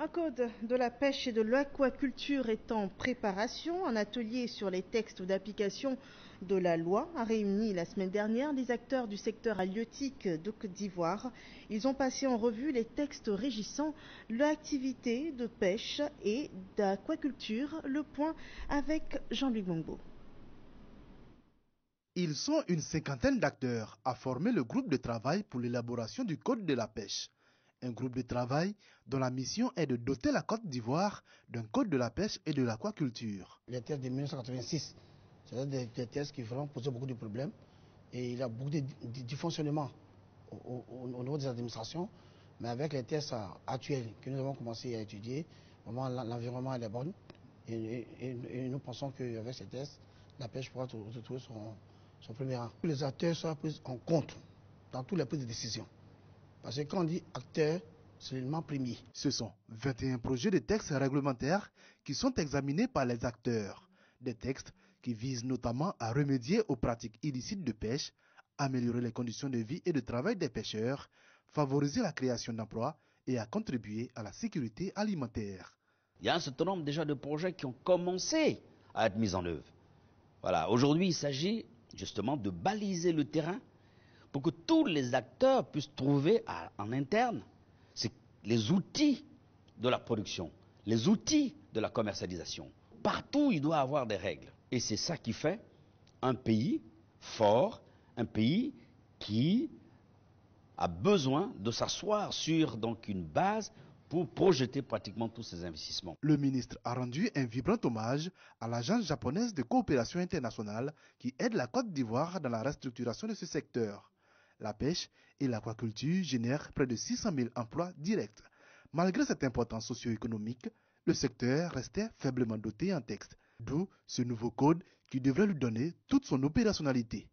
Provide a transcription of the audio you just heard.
Un code de la pêche et de l'aquaculture est en préparation. Un atelier sur les textes d'application de la loi a réuni la semaine dernière les acteurs du secteur halieutique de Côte d'Ivoire. Ils ont passé en revue les textes régissant l'activité de pêche et d'aquaculture. Le point avec Jean-Luc Gbongbo. Ils sont une cinquantaine d'acteurs à former le groupe de travail pour l'élaboration du code de la pêche. Un groupe de travail dont la mission est de doter la Côte d'Ivoire d'un code de la pêche et de l'aquaculture. Les tests de 1986, c'est des tests qui vraiment posaient beaucoup de problèmes et il y a beaucoup de dysfonctionnements au niveau des administrations. Mais avec les tests actuels que nous avons commencé à étudier, vraiment l'environnement est bon et nous pensons qu'avec ces tests, la pêche pourra retrouver son premier rang. Les acteurs sont pris en compte dans toutes les prises de décision. Parce que quand on dit acteur, c'est l'élément premier. Ce sont 21 projets de textes réglementaires qui sont examinés par les acteurs. Des textes qui visent notamment à remédier aux pratiques illicites de pêche, améliorer les conditions de vie et de travail des pêcheurs, favoriser la création d'emplois et à contribuer à la sécurité alimentaire. Il y a un certain nombre déjà de projets qui ont commencé à être mis en œuvre. Voilà. Aujourd'hui, il s'agit justement de baliser le terrain pour que tous les acteurs puissent trouver en interne les outils de la production, les outils de la commercialisation. Partout, il doit y avoir des règles. Et c'est ça qui fait un pays fort, un pays qui a besoin de s'asseoir sur donc une base pour projeter pratiquement tous ces investissements. Le ministre a rendu un vibrant hommage à l'agence japonaise de coopération internationale qui aide la Côte d'Ivoire dans la restructuration de ce secteur. La pêche et l'aquaculture génèrent près de 600 000 emplois directs. Malgré cette importance socio-économique, le secteur restait faiblement doté en texte, d'où ce nouveau code qui devrait lui donner toute son opérationnalité.